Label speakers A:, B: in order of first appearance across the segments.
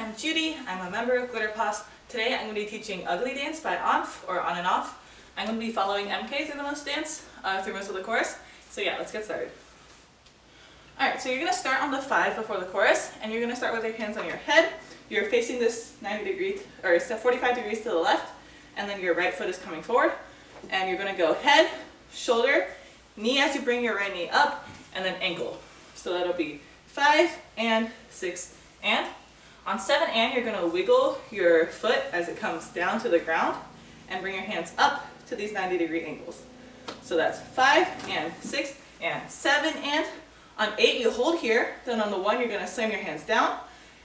A: I'm Judy. I'm a member of Glitter Pass. Today I'm going to be teaching Ugly Dance by ONF, or On and Off. I'm going to be following MK through most of the chorus. So yeah, let's get started. Alright, so you're going to start on the 5 before the chorus, and you're going to start with your hands on your head. You're facing this 90 degrees, or 45 degrees to the left, and then your right foot is coming forward. And you're going to go head, shoulder, knee as you bring your right knee up, and then ankle. So that'll be 5 and 6 and. On 7 and, you're going to wiggle your foot as it comes down to the ground and bring your hands up to these 90-degree angles. So that's 5 and 6 and 7 and. On 8, you hold here. Then on the 1, you're going to slam your hands down.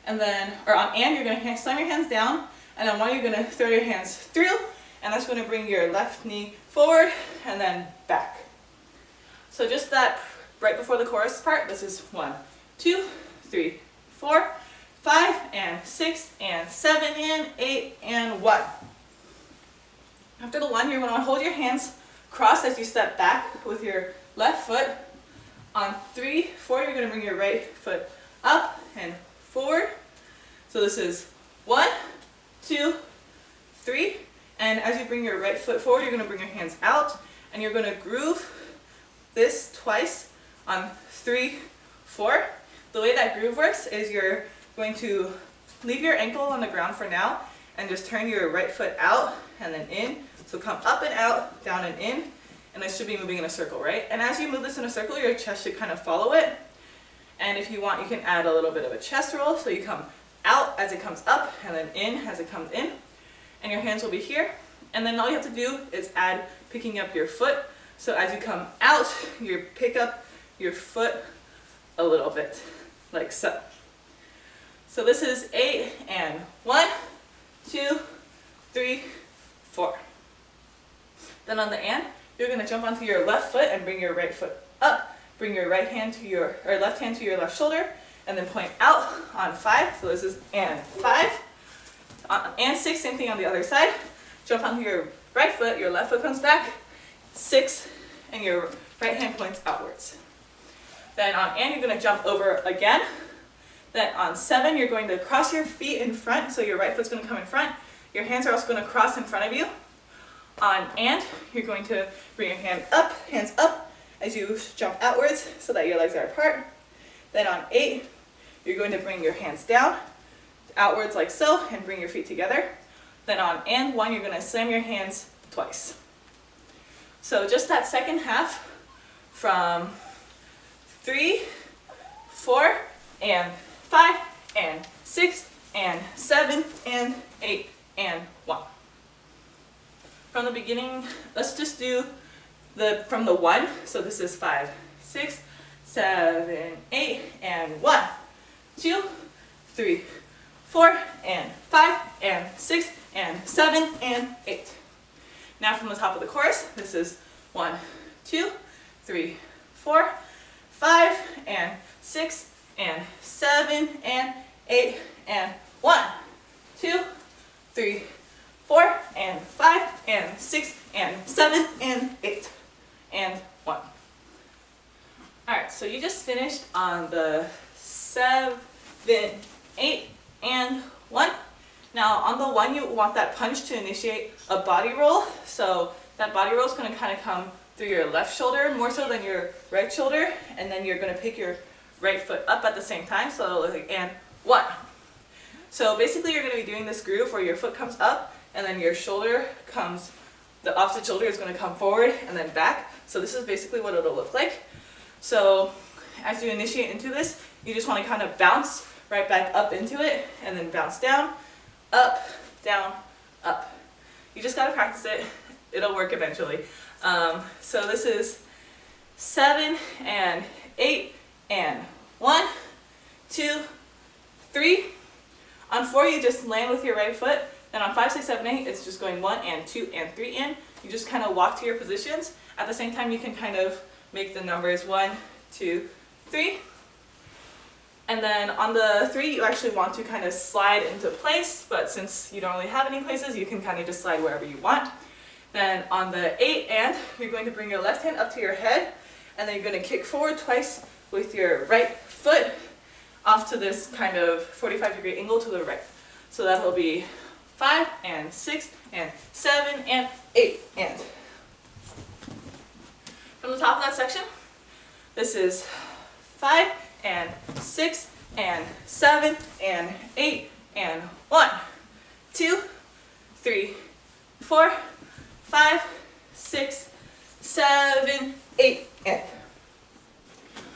A: And then, or on and, you're going to slam your hands down. And on 1, you're going to throw your hands through. And that's going to bring your left knee forward and then back. So just that right before the chorus part, this is 1, 2, 3, 4, 5 and 6 and 7 and 8 and 1. After the 1, you're going to hold your hands crossed as you step back with your left foot. On 3, 4, you're going to bring your right foot up and forward. So this is 1, 2, 3. And as you bring your right foot forward, you're going to bring your hands out. And you're going to groove this twice on 3, 4. The way that groove works is you're going to leave your ankle on the ground for now and just turn your right foot out and then in. So come up and out, down and in, and it should be moving in a circle, right? And as you move this in a circle, your chest should kind of follow it. And if you want, you can add a little bit of a chest roll. So you come out as it comes up and then in as it comes in. And your hands will be here. And then all you have to do is add picking up your foot. So as you come out, you pick up your foot a little bit, like so. So this is 8 and 1, 2, 3, 4. Then on the and, you're going to jump onto your left foot and bring your right foot up. Bring your right hand to your, or left hand to your left shoulder, and then point out on 5. So this is and 5. And 6, same thing on the other side. Jump onto your right foot, your left foot comes back, 6, and your right hand points outwards. Then on and, you're going to jump over again. Then on 7, you're going to cross your feet in front, so your right foot's going to come in front. Your hands are also going to cross in front of you. On and, you're going to bring your hands up as you jump outwards so that your legs are apart. Then on 8, you're going to bring your hands down, outwards like so, and bring your feet together. Then on and 1, you're going to slam your hands twice. So just that second half from 3, 4, and 5, and 6, and 7, and 8, and 1. From the beginning, let's just do from the 1. So this is 5, 6, 7, 8, and 1, 2, 3, 4, and 5, and 6, and 7, and 8. Now from the top of the chorus, this is 1, 2, 3, 4, 5, and 6, and 7, and 8, and 1, 2, 3, 4, and 5, and 6, and 7, and 8, and 1. Alright, so you just finished on the 7, 8, and 1. Now on the 1, you want that punch to initiate a body roll. So that body roll is going to kind of come through your left shoulder more so than your right shoulder, and then you're going to pick your right foot up at the same time, so it'll look like and 1. So basically you're going to be doing this groove where your foot comes up and then your shoulder comes, the opposite shoulder is going to come forward and then back. So this is basically what it'll look like. So as you initiate into this, you just want to kind of bounce right back up into it and then bounce down, up, down, up. You just got to practice it. It'll work eventually. So this is 7 and 8 and 1, 2, 3. On 4, you just land with your right foot. Then on 5, 6, 7, 8, it's just going 1 and 2 and 3 in. You just kind of walk to your positions. At the same time, you can kind of make the numbers 1, 2, 3. And then on the 3, you actually want to kind of slide into place, but since you don't really have any places, you can kind of just slide wherever you want. Then on the 8 and, you're going to bring your left hand up to your head, and then you're going to kick forward twice with your right foot off to this kind of 45-degree angle to the right. So that'll be 5 and 6 and 7 and 8 and. From the top of that section, this is 5 and 6 and 7 and 8 and 1, 2, 3, 4, 5, 6, 7, 8 and.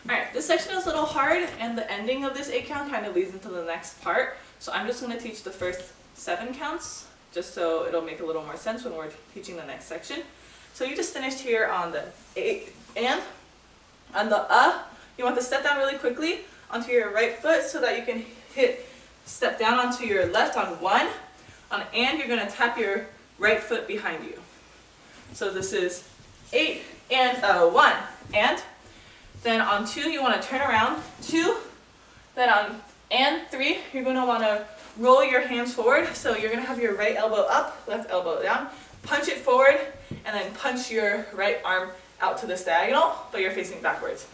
A: Alright, this section is a little hard and the ending of this 8 count kind of leads into the next part. So I'm just going to teach the first 7 counts just so it'll make a little more sense when we're teaching the next section. So you just finished here on the 8 and. On the you want to step down really quickly onto your right foot so that you can step down onto your left on 1. On and, you're going to tap your right foot behind you. So this is 8 and 1 and. Then on 2, you want to turn around, 2. Then on and 3, you're going to want to roll your hands forward. So you're going to have your right elbow up, left elbow down, punch it forward, and then punch your right arm out to this diagonal, but you're facing backwards.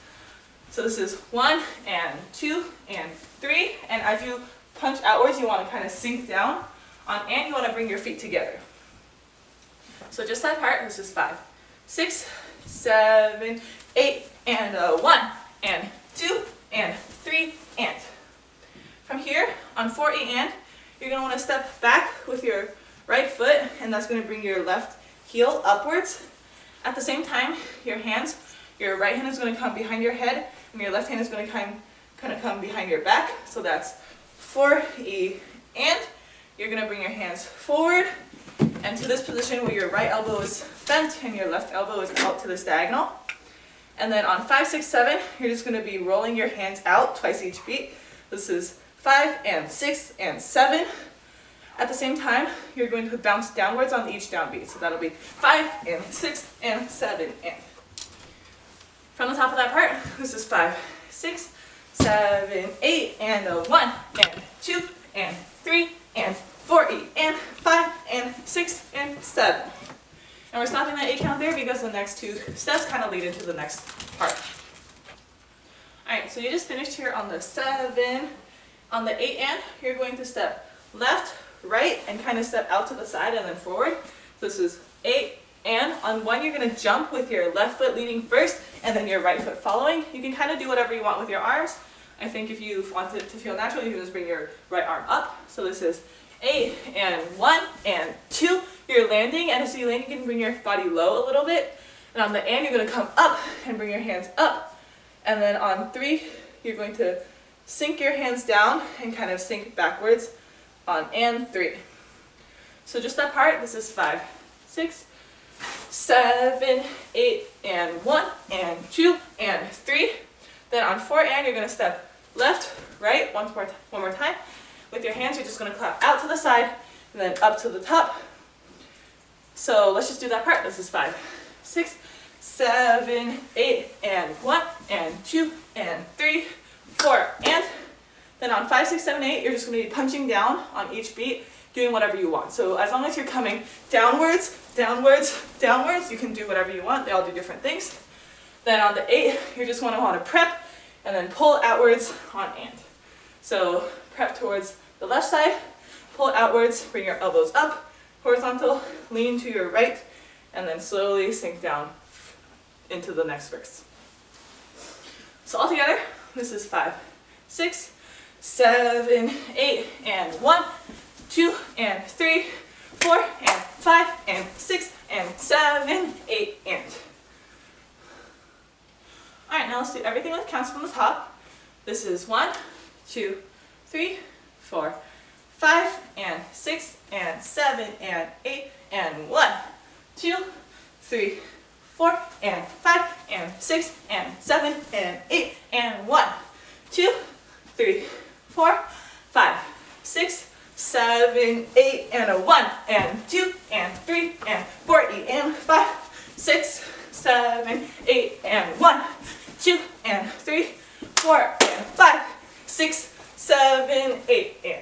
A: So this is 1 and 2 and 3, and as you punch outwards, you want to kind of sink down. On and, you want to bring your feet together. So just that part, this is 5, 6, 7, 8, and 1, and 2, and 3, and. From here, on 4, 8, and, you're going to want to step back with your right foot, and that's going to bring your left heel upwards. At the same time, your right hand is going to come behind your head, and your left hand is going to kind of come behind your back. So that's 4, E, and. You're going to bring your hands forward, and to this position where your right elbow is bent and your left elbow is out to this diagonal. And then on 5, 6, 7, you're just going to be rolling your hands out twice each beat. This is 5 and 6 and 7. At the same time, you're going to bounce downwards on each downbeat. So that'll be 5 and 6 and 7 and. From the top of that part, this is 5, 6, 7, 8 and 1 and 2 and 3 and 4, 8 and 5 and 6 and 7. And we're stopping that 8 count there because the next 2 steps kind of lead into the next part. Alright, so you just finished here on the 7. On the 8 and, you're going to step left, right, and kind of step out to the side and then forward. So this is 8 and. On 1, you're going to jump with your left foot leading first and then your right foot following. You can kind of do whatever you want with your arms. I think if you want it to feel natural, you can just bring your right arm up. So this is 8 and 1 and 2. You're landing, and as you land, you can bring your body low a little bit. And on the and, you're going to come up and bring your hands up. And then on 3, you're going to sink your hands down and kind of sink backwards on and 3. So just that part, this is 5, 6, 7, 8, and 1, and 2, and 3. Then on 4 and, you're going to step left, right, one more time. With your hands, you're just going to clap out to the side and then up to the top. So let's just do that part. This is 5, 6, 7, 8, and 1, and 2, and 3, 4, and. Then on 5, 6, 7, 8, you're just going to be punching down on each beat, doing whatever you want. So as long as you're coming downwards, downwards, downwards, you can do whatever you want. They all do different things. Then on the 8, you're just going to want to prep and then pull outwards on and. So prep towards the left side, pull outwards, bring your elbows up, horizontal, lean to your right, and then slowly sink down into the next verse. So all together, this is 5, 6, 7, 8, and 1, 2, and 3, 4, and 5, and 6, and 7, 8, and. Alright, now let's do everything with counts from the top. This is 1, 2, 3, 4, 5, and 6, and 7, and 8, and 1, 2, 3, 4, and 5, and 6, and 7, and 8, and 1, 2, 3, 4, 5, 6, 7, 8, and a 1, and 2, and 3, and 4, 8, and 5, 6, 7, 8, and 1, 2, and 3, 4, and 5, 6, 7, 8, and.